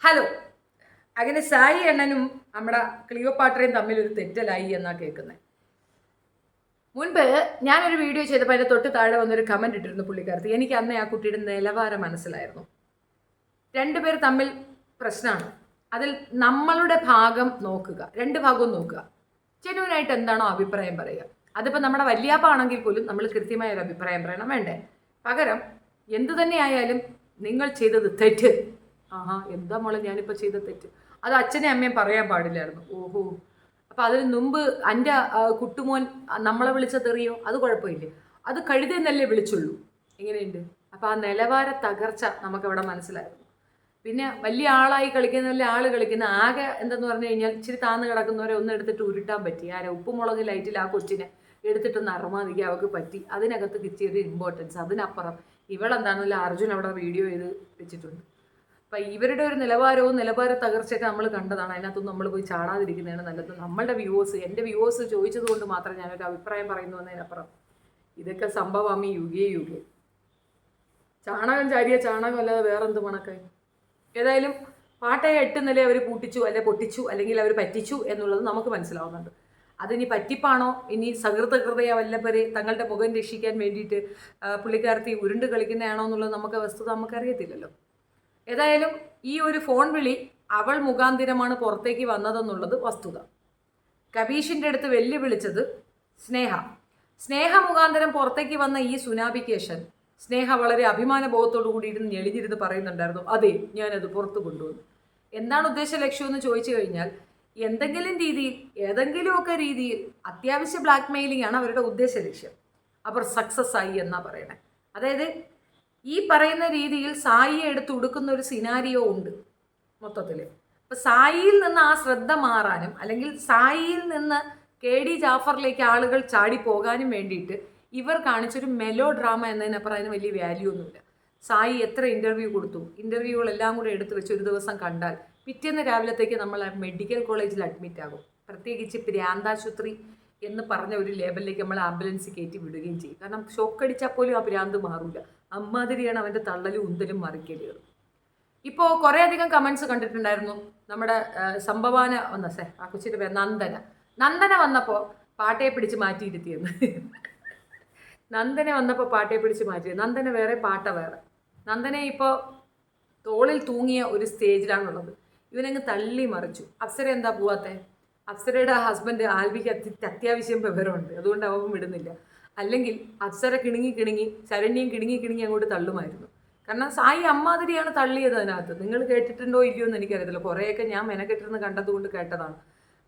Hello. അങ്ങനെ സായി അണ്ണനും നമ്മുടെ ക്ലിയോപാട്രയും തമ്മിൽ ഒരു തെറ്റലായി എന്നാ കേൾക്കുന്നത്. മുൻപ് ഞാനൊരു വീഡിയോ ചെയ്തപ്പോൾ അതിൻ്റെ തൊട്ട് താഴെ വന്നൊരു കമൻറ്റ് ഇട്ടിരുന്നു പുള്ളിക്കാരത്തി. എനിക്ക് അന്നേ ആ കുട്ടിയുടെ നിലവാരം മനസ്സിലായിരുന്നു. രണ്ടുപേർ തമ്മിൽ പ്രശ്നമാണ്. അതിൽ നമ്മളുടെ ഭാഗം നോക്കുക, രണ്ട് ഭാഗവും നോക്കുക. ജെന്യൂനായിട്ട് എന്താണോ അഭിപ്രായം പറയുക. അതിപ്പോൾ നമ്മുടെ വല്യാപ്പാണെങ്കിൽ പോലും നമ്മൾ കൃത്യമായ ഒരു അഭിപ്രായം പറയണം, വേണ്ടേ? പകരം എന്തു തന്നെയായാലും നിങ്ങൾ ചെയ്തത് തെറ്റ്. ആഹാ, എന്താ മോളെ ഞാനിപ്പോൾ ചെയ്ത തെറ്റ്? അത് അച്ഛനെ അമ്മയും പറയാൻ പാടില്ലായിരുന്നു. ഓഹോ, അപ്പം അതിന് മുമ്പ് എൻ്റെ കുട്ടുമോൻ നമ്മളെ വിളിച്ചതെറിയോ? അത് കുഴപ്പമില്ലേ? അത് കഴുതെന്നല്ലേ വിളിച്ചുള്ളൂ. എങ്ങനെയുണ്ട്? അപ്പം ആ നിലവാര തകർച്ച നമുക്കവിടെ മനസ്സിലായിരുന്നു. പിന്നെ വലിയ ആളായി കളിക്കുന്ന വലിയ ആൾ കളിക്കുന്ന ആകെ എന്തെന്ന് പറഞ്ഞു കഴിഞ്ഞാൽ ഇച്ചിരി താന്ന് കിടക്കുന്നവരെ ഒന്ന് എടുത്തിട്ട് ഉരുട്ടാൻ പറ്റി. ആരെ ഉപ്പുമുളക് ലൈറ്റിൽ ആ കൊച്ചിനെ എടുത്തിട്ടൊന്ന് അറുമാതിരിക്കുക അവൾക്ക് പറ്റി. അതിനകത്ത് കിട്ടിയൊരു ഇമ്പോർട്ടൻസ്. അതിനപ്പുറം ഇവളെന്താണെന്നില്ല അർജുൻ അവിടെ വീഡിയോ ചെയ്ത് വെച്ചിട്ടുണ്ട്. അപ്പം ഇവരുടെ ഒരു നിലവാരവും നിലവാര തകർച്ചയൊക്കെ നമ്മൾ കണ്ടതാണ്. അതിനകത്തൊന്നും നമ്മൾ പോയി ചാടാതിരിക്കുന്നതാണ് നല്ലത്. നമ്മളുടെ വ്യൂവേഴ്സ്, എൻ്റെ വ്യൂവേഴ്സ് ചോദിച്ചത് കൊണ്ട് മാത്രം ഞാനൊരു അഭിപ്രായം പറയുന്നു എന്നതിനപ്പുറം ഇതൊക്കെ സംഭവം യുഗേ ചാണകം ചാരിയ ചാണകം അല്ലാതെ വേറെന്ത് മണക്കായി. ഏതായാലും പാട്ടയെ 8 നില അവർ പൂട്ടിച്ചു, അല്ലെ പൊട്ടിച്ചു, അല്ലെങ്കിൽ അവർ പറ്റിച്ചു എന്നുള്ളത് നമുക്ക് മനസ്സിലാവുന്നുണ്ട്. അതിനി പറ്റിപ്പാണോ, ഇനി സഹൃദയ വല്ലവരെ തങ്ങളുടെ മുഖം രക്ഷിക്കാൻ വേണ്ടിയിട്ട് പുള്ളിക്കാരത്തി ഉരുണ്ട് കളിക്കുന്നതാണോ എന്നുള്ളത് നമുക്കറിയത്തില്ലല്ലോ. ഏതായാലും ഈ ഒരു ഫോൺ വിളി അവൾ മുഖാന്തിരമാണ് പുറത്തേക്ക് വന്നതെന്നുള്ളത് വസ്തുത. കബീഷിൻ്റെ അടുത്ത് വെല്ലുവിളിച്ചത് സ്നേഹ മുഖാന്തരം പുറത്തേക്ക് വന്ന ഈ സുനാബിക്കേഷൻ സ്നേഹ വളരെ അഭിമാനബോധത്തോടു കൂടി ഇരുന്ന് ഞെളിഞ്ഞിരുന്ന് പറയുന്നുണ്ടായിരുന്നു, അതെ ഞാനത് പുറത്തു കൊണ്ടുവന്നു. എന്താണ് ഉദ്ദേശ ലക്ഷ്യം എന്ന് ചോദിച്ചു കഴിഞ്ഞാൽ എന്തെങ്കിലും രീതിയിൽ ഏതെങ്കിലുമൊക്കെ രീതിയിൽ അത്യാവശ്യ ബ്ലാക്ക് മെയിലിംഗ് ആണ് അവരുടെ ഉദ്ദേശ ലക്ഷ്യം. അവർ സക്സസ് ആയി എന്നാ പറയണേ. അതായത് ഈ പറയുന്ന രീതിയിൽ സായിയെ എടുത്ത് ഉടുക്കുന്ന ഒരു സിനാരിയോ ഉണ്ട് മൊത്തത്തിൽ. അപ്പം സായിയിൽ നിന്ന് ആ ശ്രദ്ധ മാറാനും അല്ലെങ്കിൽ സായിയിൽ നിന്ന് KD ജാഫറിലേക്ക് ആളുകൾ ചാടി പോകാനും വേണ്ടിയിട്ട് ഇവർ കാണിച്ചൊരു മെലോ ഡ്രാമ എന്നതിനപ്പുറം അതിന് വലിയ വാല്യൂ ഒന്നുമില്ല. സായി എത്ര ഇൻ്റർവ്യൂ കൊടുത്തു, ഇൻ്റർവ്യൂകളെല്ലാം കൂടെ എടുത്ത് വെച്ച് ഒരു ദിവസം കണ്ടാൽ പിറ്റേന്ന് രാവിലത്തേക്ക് നമ്മൾ മെഡിക്കൽ കോളേജിൽ അഡ്മിറ്റ് ആകും. പ്രത്യേകിച്ച് പ്രാന്താശുപത്രി എന്ന് പറഞ്ഞ ഒരു ലേബലിലേക്ക് നമ്മൾ ആംബുലൻസ് കയറ്റി വിടുകയും ചെയ്യും. കാരണം ഷോക്കടിച്ചാൽ പോലും ആ ഭ്രാന്ത് മാറില്ല. അമ്മാതിരിയാണ് അവൻ്റെ തള്ളലും ഉന്തലും മറിക്കലുകളും. ഇപ്പോൾ കുറേയധികം കമൻസ് കണ്ടിട്ടുണ്ടായിരുന്നു. നമ്മുടെ സംഭവാന ആ കൊച്ചിൻ്റെ പേര് നന്ദന വന്നപ്പോൾ പാട്ടയെ പിടിച്ച് മാറ്റിയിരുത്തിയെന്ന്. നന്ദന വേറെ പാട്ട വേറെ. നന്ദനെ ഇപ്പോൾ തോളിൽ തൂങ്ങിയ ഒരു സ്റ്റേജിലാണുള്ളത്. ഇവനങ്ങ് തള്ളി മറിച്ചു. അപ്സര എന്താ പോവാത്തെ? അപ്സരയുടെ ഹസ്ബൻഡ് ആൽബിക്ക് അത്യാവശ്യം വിവരമുണ്ട്, അതുകൊണ്ട് അവൻ വിടുന്നില്ല. അല്ലെങ്കിൽ അപ്സര കിണുങ്ങി ശരണ്യം കിണുങ്ങി അങ്ങോട്ട് തള്ളുമായിരുന്നു. കാരണം സായി അമ്മാതിരിയാണ് തള്ളിയത് അതിനകത്ത്. നിങ്ങൾ കേട്ടിട്ടുണ്ടോ ഇല്ലയോ എന്ന് എനിക്കറിയത്തില്ല. കുറേയൊക്കെ ഞാൻ മെനക്കെട്ടിരുന്ന് കണ്ടതുകൊണ്ട് കേട്ടതാണ്.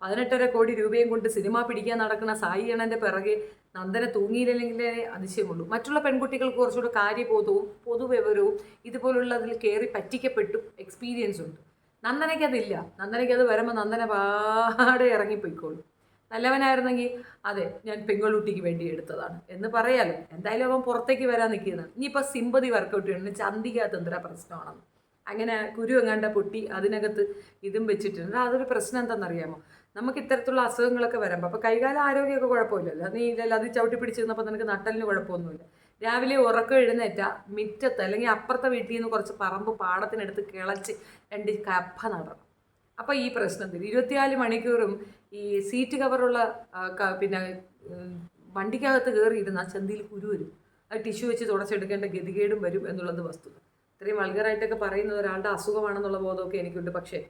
18.5 കോടി രൂപയും കൊണ്ട് സിനിമ പിടിക്കാൻ നടക്കുന്ന സായി അണ്ണൻ്റെ പിറകെ നന്ദന തൂങ്ങിയില്ലെങ്കിലേ അതിശയമുള്ളൂ. മറ്റുള്ള പെൺകുട്ടികൾക്ക് കുറച്ചുകൂടെ കാര്യബോധവും പൊതുവിവരവും ഇതുപോലുള്ളതിൽ കയറി പറ്റിക്കപ്പെട്ടു എക്സ്പീരിയൻസ് ഉണ്ട്. നന്ദനയ്ക്കതില്ല. നന്ദനയ്ക്കത് വരുമ്പോൾ നന്ദന പാടെ ഇറങ്ങിപ്പോയിക്കോളും. നല്ലവനായിരുന്നെങ്കിൽ അതെ ഞാൻ പെങ്ങളുട്ടിക്ക് വേണ്ടി എടുത്തതാണ് എന്ന് പറയാലോ. എന്തായാലും അവൻ പുറത്തേക്ക് വരാൻ നിൽക്കുന്നത്. ഇനിയിപ്പോൾ സിമ്പതി വർക്കൗട്ട് ചെയ്യണം. ചന്തികത്ത് എന്തൊരു പ്രശ്നമാണെന്ന് അങ്ങനെ കുരു എങ്ങാണ്ട പൊട്ടി അതിനകത്ത് ഇതും വെച്ചിട്ടുണ്ട്. അതൊരു പ്രശ്നം എന്താണെന്നറിയാമോ? നമുക്ക് ഇത്തരത്തിലുള്ള അസുഖങ്ങളൊക്കെ വരുമ്പോൾ അപ്പോൾ കൈകാല ആരോഗ്യമൊക്കെ കുഴപ്പമില്ലല്ലോ. നീ ഇല്ലല്ലോ അത് ചവിട്ടി പിടിച്ചിരുന്നപ്പോൾ നിനക്ക് നട്ടലിന് കുഴപ്പമൊന്നുമില്ല. രാവിലെ ഉറക്കം എഴുന്നേറ്റ മുറ്റത്ത് അല്ലെങ്കിൽ അപ്പുറത്തെ വീട്ടിൽ നിന്ന് കുറച്ച് പറമ്പ് പാടത്തിനടുത്ത് കിളച്ച് 2 കപ്പ നടണം. അപ്പോൾ ഈ പ്രശ്നത്തിൽ 24 മണിക്കൂറും ഈ സീറ്റ് കവറുള്ള പിന്നെ വണ്ടിക്കകത്ത് കയറിയിരുന്ന ചന്തിയിൽ കുരു വരും. അത് ടിഷ്യൂ വെച്ച് തുടച്ചെടുക്കേണ്ട ഗതികേടും വരും എന്നുള്ളത് വസ്തുത. ഇത്രയും വൾഗറായിട്ടൊക്കെ പറയുന്നത് ഒരാളുടെ അസുഖമാണെന്നുള്ള ബോധമൊക്കെ എനിക്കുണ്ട്. പക്ഷേ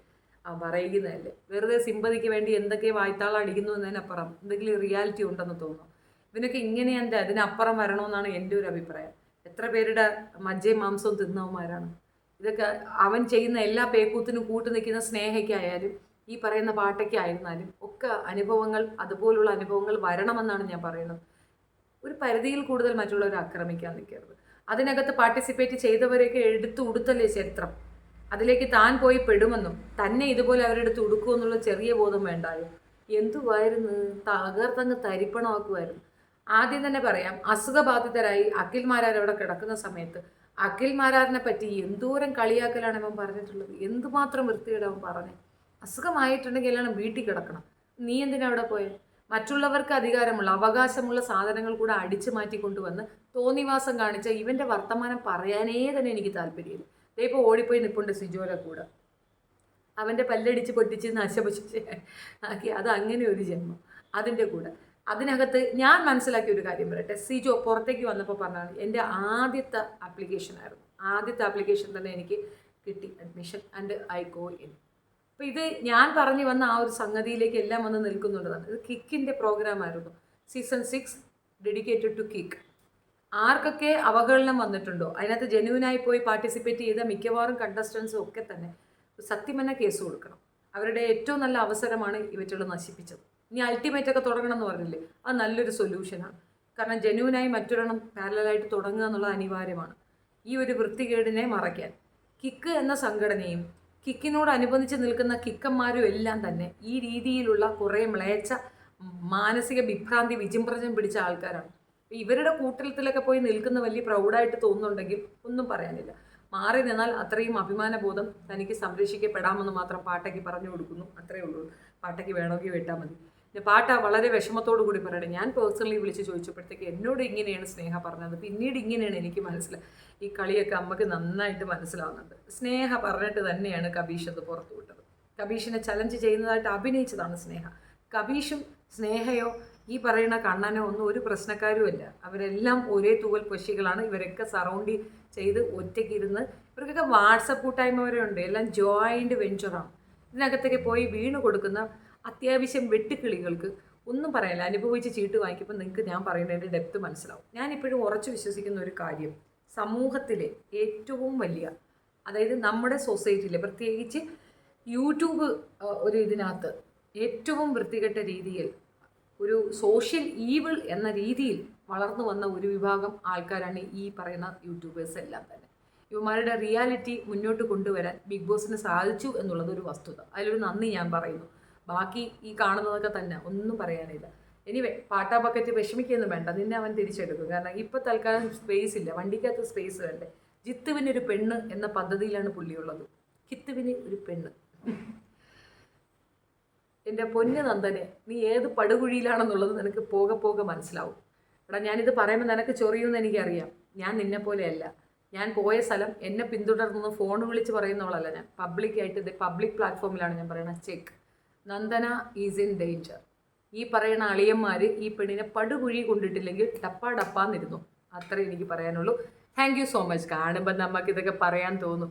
പറയുന്നതല്ലേ, വെറുതെ സിമ്പതിക്ക് വേണ്ടി എന്തൊക്കെ വായ്ത്താളം അടിക്കുന്നു എന്നതിനപ്പുറം എന്തെങ്കിലും റിയാലിറ്റി ഉണ്ടെന്ന് തോന്നുന്നു. ഇവനൊക്കെ ഇങ്ങനെയുണ്ട്, അതിനപ്പുറം വരണമെന്നാണ് എൻ്റെ ഒരു അഭിപ്രായം. എത്ര പേരുടെ മജ്ജയും മാംസവും തിന്നവന്മാരാണ് ഇതൊക്കെ. അവൻ ചെയ്യുന്ന എല്ലാ പേക്കൂത്തിനും കൂട്ടു നിൽക്കുന്ന സ്നേഹയ്ക്കായാലും ഈ പറയുന്ന പാട്ടയ്ക്കായിരുന്നാലും ഒക്കെ അനുഭവങ്ങൾ, അതുപോലുള്ള അനുഭവങ്ങൾ വരണമെന്നാണ് ഞാൻ പറയുന്നത്. ഒരു പരിധിയിൽ കൂടുതൽ മറ്റുള്ളവരെ ആക്രമിക്കാൻ നിൽക്കരുത്. അതിനകത്ത് പാർട്ടിസിപ്പേറ്റ് ചെയ്തവരെയൊക്കെ എടുത്ത് ഉടുത്തല്ലേ ചരിത്രം. അതിലേക്ക് താൻ പോയി പെടുമെന്നും തന്നെ ഇതുപോലെ അവരെടുത്ത് ഉടുക്കുമെന്നുള്ള ചെറിയ ബോധം വേണ്ടായോ? എന്തുവായിരുന്നു, തകർത്തങ്ങ് തരിപ്പണമാക്കുമായിരുന്നു. ആദ്യം തന്നെ പറയാം, അസുഖബാധിതരായി അഖിൽ മാരാർ അവിടെ കിടക്കുന്ന സമയത്ത് അഖിൽ മാരാറിനെ പറ്റി എന്തോരം കളിയാക്കലാണ് അവൻ പറഞ്ഞിട്ടുള്ളത്. എന്തുമാത്രം വൃത്തിയുടെ അവൻ പറഞ്ഞേ. അസുഖമായിട്ടുണ്ടെങ്കിൽ എല്ലാം വീട്ടിൽ കിടക്കണം. നീ എന്തിനാ അവിടെ പോയെ? മറ്റുള്ളവർക്ക് അധികാരമുള്ള അവകാശമുള്ള സാധനങ്ങൾ കൂടെ അടിച്ചു മാറ്റിക്കൊണ്ടുവന്ന് തോന്നിവാസം കാണിച്ച ഇവൻ്റെ വർത്തമാനം പറയാനേ തന്നെ എനിക്ക് താല്പര്യമില്ല. ഇപ്പോൾ ഓടിപ്പോയി നിൽപ്പുണ്ട് സിജോയുടെ കൂടെ. അവൻ്റെ പല്ലടിച്ച് പൊട്ടിച്ച് നശിപ്പിച്ച് ആക്കി. അത് അങ്ങനെ ഒരു ജന്മം. അതിൻ്റെ കൂടെ അതിനകത്ത് ഞാൻ മനസ്സിലാക്കിയ ഒരു കാര്യം പറയട്ടെ. സിജോ പുറത്തേക്ക് വന്നപ്പോൾ പറഞ്ഞാണ് എൻ്റെ ആദ്യത്തെ ആപ്ലിക്കേഷനായിരുന്നു. ആദ്യത്തെ ആപ്ലിക്കേഷൻ തന്നെ എനിക്ക് കിട്ടി admission and I go in. അപ്പോൾ ഇത് ഞാൻ പറഞ്ഞു വന്ന ആ ഒരു സംഗതിയിലേക്ക് എല്ലാം വന്ന് നിൽക്കുന്നുള്ളതാണ്. ഇത് കിക്കിൻ്റെ പ്രോഗ്രാമായിരുന്നു. Season 6 dedicated to Kick. ആർക്കൊക്കെ അവഹേളനം വന്നിട്ടുണ്ടോ അതിനകത്ത് ജെന്യൂനായി പോയി പാർട്ടിസിപ്പേറ്റ് ചെയ്ത മിക്കവാറും കണ്ടസ്റ്റൻസും ഒക്കെ തന്നെ സത്യം തന്നെ കേസ് കൊടുക്കണം. അവരുടെ ഏറ്റവും നല്ല അവസരമാണ് ഇവറ്റുകൾ നശിപ്പിച്ചത്. ഇനി അൾട്ടിമേറ്റ് ഒക്കെ തുടങ്ങണം എന്ന് പറഞ്ഞില്ലേ, അത് നല്ലൊരു സൊല്യൂഷനാണ്. കാരണം ജെന്യൂനായി മറ്റൊരെണ്ണം പാരലായിട്ട് തുടങ്ങുക എന്നുള്ളത് അനിവാര്യമാണ് ഈ ഒരു വൃത്തികേടിനെ മറയ്ക്കാൻ. കിക്ക് എന്ന സംഘടനയും കിക്കിനോടനുബന്ധിച്ച് നിൽക്കുന്ന കിക്കന്മാരും എല്ലാം തന്നെ ഈ രീതിയിലുള്ള കുറേ മ്ലേച്ഛ മാനസിക വിഭ്രാന്തി വിചിമ്പ്രജം പിടിച്ച ആൾക്കാരാണ്. ഇവരുടെ കൂട്ടത്തിലൊക്കെ പോയി നിൽക്കുന്ന വലിയ പ്രൗഡായിട്ട് തോന്നുന്നുണ്ടെങ്കിൽ ഒന്നും പറയാനില്ല. മാറി നിന്നാൽ അത്രയും അഭിമാനബോധം തനിക്ക് സംരക്ഷിക്കപ്പെടാമെന്ന് മാത്രം പാട്ടയ്ക്ക് പറഞ്ഞു കൊടുക്കുന്നു. അത്രയേ ഉള്ളൂ. പാട്ടയ്ക്ക് വേണമെങ്കിൽ വിട്ടാൽ മതി. പാട്ട വളരെ വിഷമത്തോടു കൂടി പറയണേ. ഞാൻ പേഴ്സണലി വിളിച്ച് ചോദിച്ചപ്പോഴത്തേക്ക് എന്നോട് ഇങ്ങനെയാണ് സ്നേഹ പറഞ്ഞത്. പിന്നീട് ഇങ്ങനെയാണ് എനിക്ക് മനസ്സിലായി. ഈ കളിയൊക്കെ അമ്മക്ക് നന്നായിട്ട് മനസ്സിലാവുന്നുണ്ട്. സ്നേഹ പറഞ്ഞിട്ട് തന്നെയാണ് കബീഷ് അത് പുറത്തു വിട്ടത്. കബീഷിനെ ചലഞ്ച് ചെയ്യുന്നതായിട്ട് അഭിനയിച്ചതാണ് സ്നേഹ. കബീഷും സ്നേഹയോ ഈ പറയുന്ന കണ്ണനോ ഒന്നും ഒരു പ്രശ്നക്കാരുമല്ല. അവരെല്ലാം ഒരേ തൂവൽ പക്ഷികളാണ്. ഇവരൊക്കെ സറൗണ്ട് ചെയ്ത് ഒറ്റയ്ക്കിരുന്ന് ഇവർക്കൊക്കെ വാട്സപ്പ് കൂട്ടായ്മ വരെ ഉണ്ട്. എല്ലാം ജോയിൻറ്റ് വെഞ്ചറാണ്. ഇതിനകത്തേക്ക് പോയി വീണ് കൊടുക്കുന്ന അത്യാവശ്യം വെട്ടുക്കിളികൾക്ക് ഒന്നും പറയാനില്ല. അനുഭവിച്ച് ചീട്ട് വാങ്ങിക്കുമ്പോൾ നിങ്ങൾക്ക് ഞാൻ പറയുന്നതിൻ്റെ ഡെപ്ത് മനസ്സിലാവും. ഞാനിപ്പോഴും ഉറച്ചു വിശ്വസിക്കുന്ന ഒരു കാര്യം, സമൂഹത്തിലെ ഏറ്റവും വലിയ, അതായത് നമ്മുടെ സൊസൈറ്റിയിലെ പ്രത്യേകിച്ച് യൂട്യൂബ് ഒരു ഇതിനകത്ത് ഏറ്റവും വൃത്തികെട്ട രീതിയിൽ ഒരു സോഷ്യൽ ഈവിൾ എന്ന രീതിയിൽ വളർന്നു വന്ന ഒരു വിഭാഗം ആൾക്കാരാണ് ഈ പറയുന്ന യൂട്യൂബേഴ്സ് എല്ലാം തന്നെ. ഇവന്മാരുടെ റിയാലിറ്റി മുന്നോട്ട് കൊണ്ടുവരാൻ ബിഗ് ബോസിന് സാധിച്ചു എന്നുള്ളത് ഒരു വസ്തുത. അതിലൊരു നന്ദി ഞാൻ പറയുന്നു. ബാക്കി ഈ കാണുന്നതൊക്കെ തന്നെ ഒന്നും പറയാനില്ല. എനിവേ, പാട്ടാ ബക്കറ്റ് വിഷമിക്കൊന്നും വേണ്ട, നിന്നെ അവൻ തിരിച്ചെടുക്കും. കാരണം ഇപ്പം തൽക്കാലം സ്പേസ് ഇല്ല, വണ്ടിക്കകത്ത് സ്പേസ് വേണ്ടേ. ജിത്തുവിനൊരു പെണ്ണ് എന്ന പദ്ധതിയിലാണ് പുള്ളിയുള്ളത്. കിത്തുവിന് ഒരു പെണ്ണ്. എൻ്റെ പൊന്നു നന്ദനെ, നീ ഏത് പടുകുഴിയിലാണെന്നുള്ളത് നിനക്ക് പോകെ പോകെ മനസ്സിലാവും. എടാ, ഞാനിത് പറയുമ്പോൾ നിനക്ക് ചൊറിയുമെന്ന് എനിക്കറിയാം. ഞാൻ നിന്നെ പോലെയല്ല. ഞാൻ പോയ സ്ഥലം എന്നെ പിന്തുടർന്ന് ഫോൺ വിളിച്ച് പറയുന്നവളല്ല ഞാൻ. പബ്ലിക്കായിട്ട് ഇത് പബ്ലിക് പ്ലാറ്റ്ഫോമിലാണ് ഞാൻ പറയുന്നത്. Check, Nandana is in danger. ഈ പറയുന്ന അളിയന്മാർ ഈ പെണ്ണിനെ പടുകുഴി കൊണ്ടിട്ടില്ലെങ്കിൽ ഡപ്പാന്നിരുന്നു. അത്രേ എനിക്ക് പറയാനുള്ളൂ. Thank you so much. കാണുമ്പോൾ നമുക്ക് ഇതൊക്കെ പറയാൻ തോന്നും.